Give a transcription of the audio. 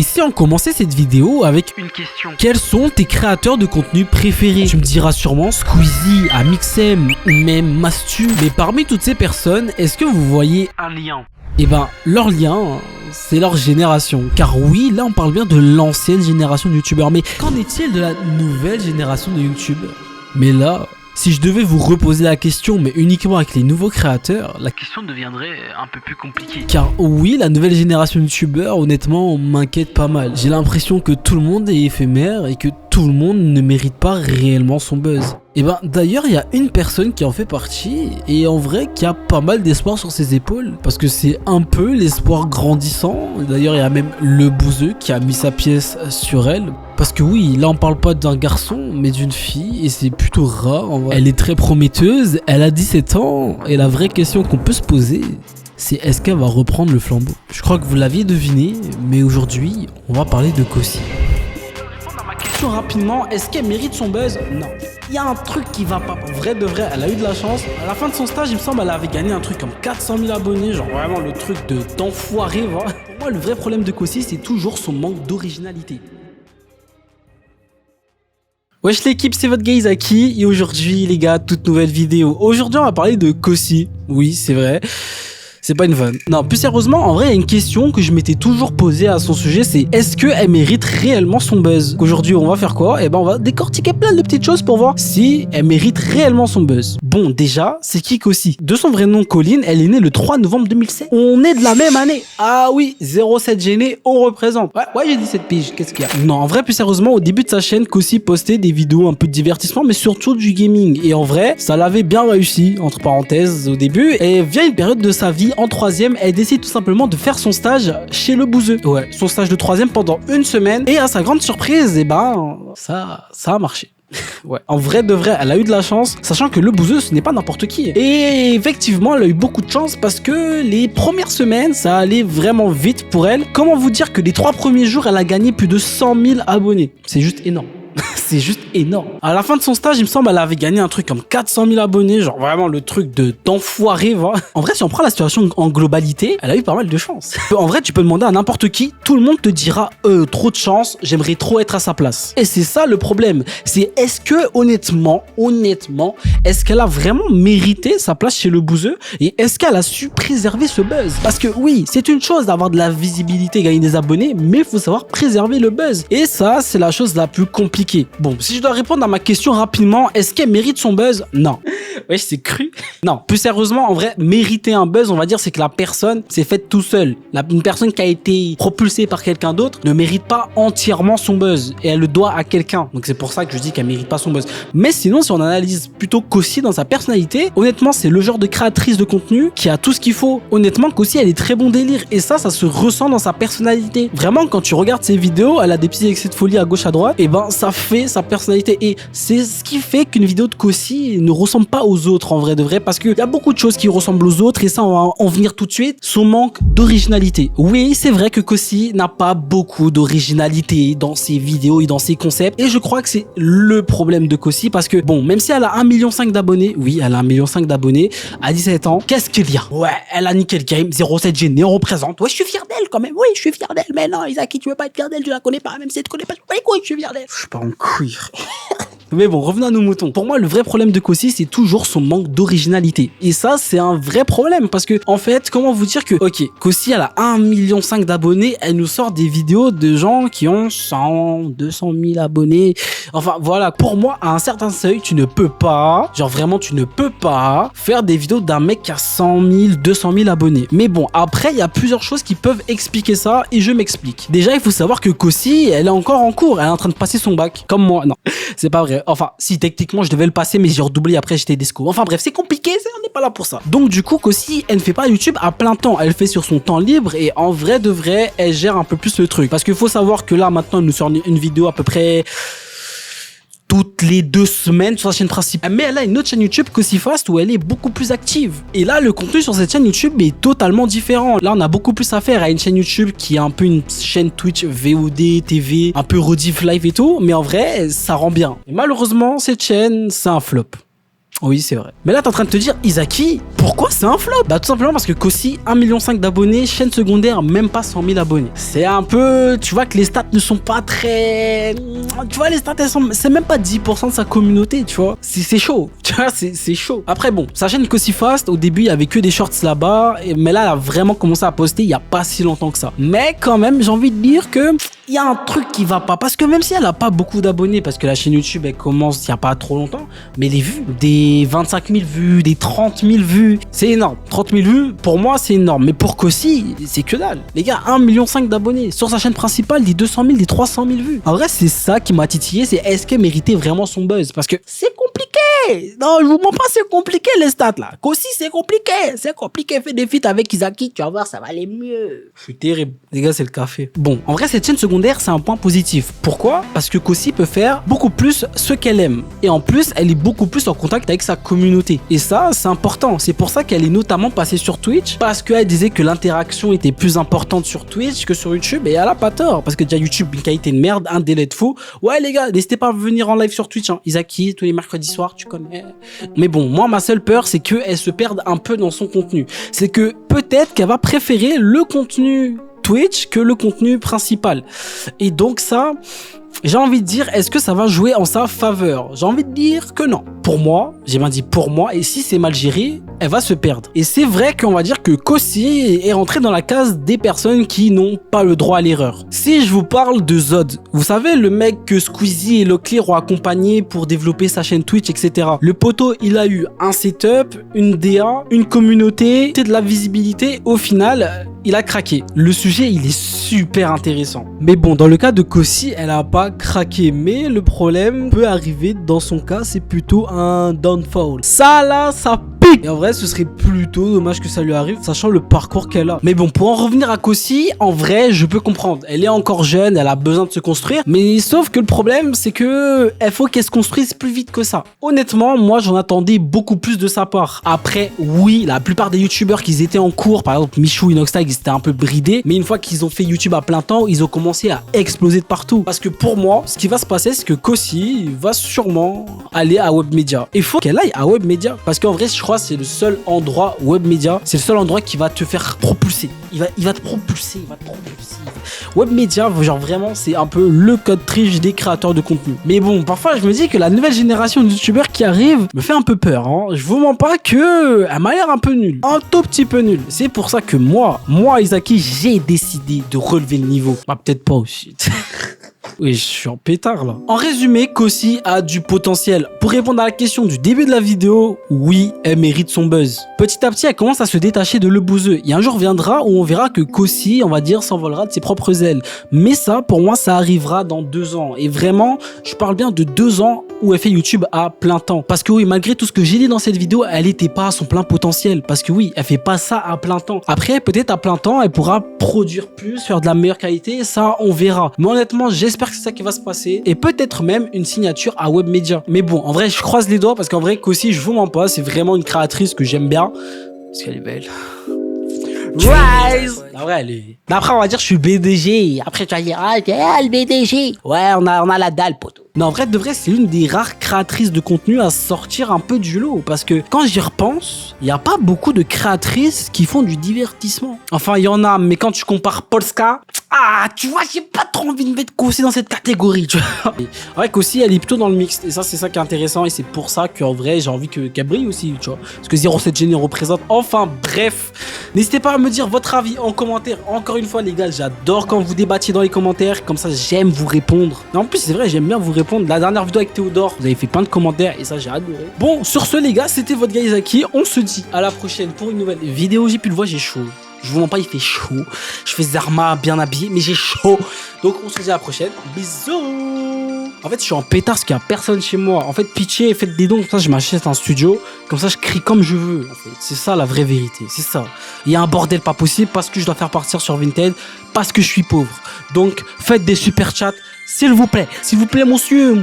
si on commençait cette vidéo avec une question? Quels sont tes créateurs de contenu préférés? Tu me diras sûrement Squeezie, Amixem ou même Mastu. Mais parmi toutes ces personnes, est-ce que vous voyez un lien? Eh ben, leur lien, c'est leur génération. Car oui, là on parle bien de l'ancienne génération de youtubeurs. Mais qu'en est-il de la nouvelle génération de YouTube? Mais là, si je devais vous reposer la question, mais uniquement avec les nouveaux créateurs, la question deviendrait un peu plus compliquée. Car oui, la nouvelle génération de youtubeurs, honnêtement, m'inquiète pas mal. J'ai l'impression que tout le monde est éphémère et que tout le monde ne mérite pas réellement son buzz. Et ben d'ailleurs il y a une personne qui en fait partie et en vrai qui a pas mal d'espoir sur ses épaules parce que c'est un peu l'espoir grandissant. D'ailleurs il y a même le bouseux qui a mis sa pièce sur elle parce que oui, là on parle pas d'un garçon mais d'une fille et c'est plutôt rare en vrai. Elle est très prometteuse, elle a 17 ans et la vraie question qu'on peut se poser, c'est est-ce qu'elle va reprendre le flambeau? Je crois que vous l'aviez deviné, mais aujourd'hui on va parler de Kosi. Rapidement, est-ce qu'elle mérite son buzz? Non. Il y a un truc qui va pas. Vrai de vrai, elle a eu de la chance. À la fin de son stage, il me semble, elle avait gagné un truc comme 400 000 abonnés. Genre vraiment le truc d'enfoiré. Voilà. Pour moi, le vrai problème de Kosi, c'est toujours son manque d'originalité. Wesh l'équipe, c'est votre gars Isaki. Et aujourd'hui, les gars, toute nouvelle vidéo. Aujourd'hui, on va parler de Kosi. Oui, c'est vrai. C'est pas une vanne. Non, plus sérieusement, en vrai, il y a une question que je m'étais toujours posée à son sujet, c'est est-ce qu'elle mérite réellement son buzz? Aujourd'hui, on va faire quoi? Eh ben, on va décortiquer plein de petites choses pour voir si elle mérite réellement son buzz. Bon, déjà, c'est qui Kosi? De son vrai nom, Colline, elle est née le 3 novembre 2007. On est de la même année. Ah oui, 07 gêné, on représente. Ouais, j'ai dit 7 piges, qu'est-ce qu'il y a? Non, en vrai, plus sérieusement, au début de sa chaîne, Kosi postait des vidéos un peu de divertissement, mais surtout du gaming. Et en vrai, ça l'avait bien réussi, entre parenthèses, au début. Et vient une période de sa vie, en troisième, elle décide tout simplement de faire son stage chez le bouseux. Ouais, son stage de troisième pendant une semaine. Et à sa grande surprise, eh ben, ça a marché. Ouais. En vrai de vrai, elle a eu de la chance, sachant que le bouseux, ce n'est pas n'importe qui. Et effectivement, elle a eu beaucoup de chance parce que les premières semaines, ça allait vraiment vite pour elle. Comment vous dire que les 3 premiers jours, elle a gagné plus de 100 000 abonnés. C'est juste énorme. C'est juste énorme. À la fin de son stage, il me semble, elle avait gagné un truc comme 400 000 abonnés. Genre vraiment le truc d'enfoiré, voilà. En vrai, si on prend la situation en globalité, elle a eu pas mal de chance. En vrai, tu peux demander à n'importe qui, tout le monde te dira trop de chance, j'aimerais trop être à sa place. Et c'est ça le problème. C'est est-ce que honnêtement, est-ce qu'elle a vraiment mérité sa place chez le bouseux? Et est-ce qu'elle a su préserver ce buzz? Parce que oui, c'est une chose d'avoir de la visibilité, gagner des abonnés, mais il faut savoir préserver le buzz. Et ça, c'est la chose la plus compliquée. Bon, si je dois répondre à ma question rapidement, est-ce qu'elle mérite son buzz? Non. Ouais, c'est cru. Non, plus sérieusement, en vrai, mériter un buzz, on va dire, c'est que la personne s'est faite tout seul. Une personne qui a été propulsée par quelqu'un d'autre ne mérite pas entièrement son buzz. Et elle le doit à quelqu'un. Donc c'est pour ça que je dis qu'elle mérite pas son buzz. Mais sinon, si on analyse plutôt Kosi dans sa personnalité, honnêtement, c'est le genre de créatrice de contenu qui a tout ce qu'il faut. Honnêtement, Kosi, elle est très bon délire. Et ça se ressent dans sa personnalité. Vraiment, quand tu regardes ses vidéos, elle a des petits excès de folie à gauche, à droite. Et ben, ça fait sa personnalité. Et c'est ce qui fait qu'une vidéo de Kosi ne ressemble pas aux autres en vrai de vrai, parce qu'il y a beaucoup de choses qui ressemblent aux autres et ça, on va en venir tout de suite. Son manque d'originalité. Oui, c'est vrai que Kosi n'a pas beaucoup d'originalité dans ses vidéos et dans ses concepts. Et je crois que c'est le problème de Kosi parce que, bon, même si elle a 1,5 million d'abonnés, oui, elle a 1,5 million d'abonnés à 17 ans, qu'est-ce qu'il y a? Ouais, elle a niqué le game, 07 gêné, on représente. Ouais, je suis fier d'elle quand même. Oui, je suis fier d'elle. Mais non, Isaki, tu veux pas être fier d'elle, tu la connais pas, même si tu connais pas, je suis fier d'elle. Je suis pas en couille. Mais bon, revenons à nos moutons. Pour moi, le vrai problème de Kosi, c'est toujours son manque d'originalité. Et ça, c'est un vrai problème parce que, en fait, comment vous dire que, ok, Kosi, elle a 1,5 million d'abonnés, elle nous sort des vidéos de gens qui ont 100, 200 000 abonnés. Enfin, voilà. Pour moi, à un certain seuil, tu ne peux pas, genre vraiment, tu ne peux pas faire des vidéos d'un mec qui a 100 000, 200 000 abonnés. Mais bon, après, il y a plusieurs choses qui peuvent expliquer ça et je m'explique. Déjà, il faut savoir que Kosi, elle est encore en cours, elle est en train de passer son bac, comme moi. Non, c'est pas vrai. Enfin, si techniquement je devais le passer, mais j'ai redoublé après, j'étais disco. Enfin bref, c'est compliqué, on n'est pas là pour ça. Donc du coup, Kosi, elle ne fait pas YouTube à plein temps, elle fait sur son temps libre et en vrai de vrai, elle gère un peu plus le truc. Parce qu'il faut savoir que là maintenant, elle nous sort une vidéo à peu près toutes les 2 semaines sur sa chaîne principale. Mais elle a une autre chaîne YouTube, Kosi Fast, où elle est beaucoup plus active. Et là, le contenu sur cette chaîne YouTube est totalement différent. Là, on a beaucoup plus à faire à une chaîne YouTube qui est un peu une chaîne Twitch VOD, TV, un peu rediff live et tout. Mais en vrai, ça rend bien. Et malheureusement, cette chaîne, c'est un flop. Oui, c'est vrai. Mais là, t'es en train de te dire, Izaki, pourquoi c'est un flop? Bah, tout simplement parce que Kosi, 1,5 million d'abonnés, chaîne secondaire, même pas 100 000 abonnés. C'est un peu, tu vois que les stats ne sont pas très... Tu vois, les stats, c'est même pas 10% de sa communauté, tu vois. C'est chaud, tu vois, c'est chaud. Après, bon, sa chaîne Kosi Fast, au début, il y avait que des shorts là-bas, mais là, elle a vraiment commencé à poster il y a pas si longtemps que ça. Mais quand même, j'ai envie de dire que il y a un truc qui va pas, parce que même si elle a pas beaucoup d'abonnés, parce que la chaîne YouTube, elle commence il y a pas trop longtemps, mais les vues, des 25 000 vues, des 30 000 vues, c'est énorme. 30 000 vues, pour moi, c'est énorme. Mais pour Kosi, c'est que dalle. Les gars, 1,5 million d'abonnés. Sur sa chaîne principale, des 200 000, des 300 000 vues. En vrai, c'est ça qui m'a titillé, c'est est-ce qu'elle méritait vraiment son buzz? Parce que c'est compliqué. Non, je vous mens pas, c'est compliqué les stats là. Kosi, c'est compliqué. C'est compliqué. Fais des feats avec Izaki, tu vas voir, ça va aller mieux. Je suis terrible. Les gars, c'est le café. Bon, en vrai, cette chaîne secondaire, c'est un point positif. Pourquoi? Parce que Kosi peut faire beaucoup plus ce qu'elle aime. Et en plus, elle est beaucoup plus en contact avec sa communauté. Et ça, c'est important. C'est pour ça qu'elle est notamment passée sur Twitch, parce qu'elle disait que l'interaction était plus importante sur Twitch que sur YouTube. Et elle a pas tort, parce que déjà YouTube, une qualité de merde, un délai de fou. Ouais, les gars, n'hésitez pas à venir en live sur Twitch. Hein. Izaki, tous les mercredis soirs, tu connais. Mais bon, moi, ma seule peur, c'est qu'elle se perde un peu dans son contenu. C'est que peut-être qu'elle va préférer le contenu Twitch que le contenu principal. Et donc ça, j'ai envie de dire, est-ce que ça va jouer en sa faveur? J'ai envie de dire que non. Pour moi, j'ai bien dit pour moi, et si c'est mal géré, elle va se perdre. Et c'est vrai qu'on va dire que Kosi est rentré dans la case des personnes qui n'ont pas le droit à l'erreur. Si je vous parle de Zod, vous savez, le mec que Squeezie et Leclerc ont accompagné pour développer sa chaîne Twitch, etc. Le poteau, il a eu un setup, une DA, une communauté, de la visibilité. Au final, il a craqué. Le sujet, il est super intéressant. Mais bon, dans le cas de Kosi, elle a pas craqué. Mais le problème peut arriver dans son cas, c'est plutôt un downfall. Ça là, ça pique. Et en vrai, ce serait plutôt dommage que ça lui arrive, sachant le parcours qu'elle a. Mais bon, pour en revenir à Kosi, en vrai, je peux comprendre. Elle est encore jeune, elle a besoin de se construire. Mais sauf que le problème, c'est que il faut qu'elle se construise plus vite que ça. Honnêtement, moi, j'en attendais beaucoup plus de sa part. Après, oui, la plupart des youtubeurs qui étaient en cours, par exemple Michou, Inoxtag, ils étaient un peu bridés. Mais une fois qu'ils ont fait YouTube à plein temps, ils ont commencé à exploser de partout. Parce que pour moi, ce qui va se passer, c'est que Kosi va sûrement aller à Webmedia. Il faut qu'elle aille à Webmedia. Parce qu'en vrai, je crois que c'est le seul endroit, Webmedia, c'est le seul endroit qui va te faire propulser. Il va te propulser, Webmedia, genre vraiment, c'est un peu le code triche des créateurs de contenu. Mais bon, parfois, je me dis que la nouvelle génération de youtubeurs qui arrive me fait un peu peur. Hein. Je vous mens pas que elle m'a l'air un peu nulle. Un tout petit peu nulle. C'est pour ça que moi, Izaki, j'ai décidé de relever le niveau. Bah, peut-être pas aussi. Oui, je suis en pétard là. En résumé, Kosi a du potentiel. Pour répondre à la question du début de la vidéo, oui, elle mérite son buzz. Petit à petit, elle commence à se détacher de le bouseux. Et un jour viendra où on verra que Kosi, on va dire, s'envolera de ses propres ailes. Mais ça, pour moi, ça arrivera dans 2 ans. Et vraiment, je parle bien de 2 ans où elle fait YouTube à plein temps. Parce que oui, malgré tout ce que j'ai dit dans cette vidéo, elle n'était pas à son plein potentiel. Parce que oui, elle fait pas ça à plein temps. Après, peut-être à plein temps, elle pourra produire plus, faire de la meilleure qualité. Ça, on verra. Mais honnêtement, j'espère que c'est ça qui va se passer. Et peut-être même une signature à Webmedia. Mais bon, en vrai, je croise les doigts parce qu'en vrai, Kosi, je vous mens pas, c'est vraiment une créatrice que j'aime bien. Parce qu'elle est belle. Rise. En vrai, elle est... Après, on va dire, je suis le BDG. Après, tu vas dire, ah, le BDG. Ouais, on a la dalle, poteau. Non, en vrai, de vrai, c'est l'une des rares créatrices de contenu à sortir un peu du lot. Parce que quand j'y repense, il n'y a pas beaucoup de créatrices qui font du divertissement. Enfin, il y en a, mais quand tu compares Polska, ah, tu vois, j'ai pas trop envie de mettre Kosi dans cette catégorie, tu vois. En vrai, Kosi, elle est plutôt dans le mixte. Et ça, c'est ça qui est intéressant. Et c'est pour ça qu'en vrai, j'ai envie qu'elle brille aussi, tu vois. Parce que 07 Genie représente. Enfin, bref. N'hésitez pas à me dire votre avis en commentaire. Encore une fois, les gars, j'adore quand vous débattiez dans les commentaires. Comme ça, j'aime vous répondre. Et en plus, c'est vrai, j'aime bien vous répondre. La dernière vidéo avec Théodore, vous avez fait plein de commentaires et ça, j'ai adoré. Bon, sur ce, les gars, c'était votre gars Izaki. On se dit à la prochaine pour une nouvelle vidéo. J'ai pu le voir, j'ai chaud. Je vous mens pas, il fait chaud. Je fais Zarma bien habillé, mais j'ai chaud. Donc, on se dit à la prochaine. Bisous. En fait, je suis en pétard parce qu'il n'y a personne chez moi. En fait, pitchez, faites des dons. Comme ça, je m'achète un studio. Comme ça, je crie comme je veux. En fait. C'est ça la vraie vérité. C'est ça. Il y a un bordel pas possible parce que je dois faire partir sur Vinted. Parce que je suis pauvre. Donc, faites des super chats. S'il vous plaît, monsieur.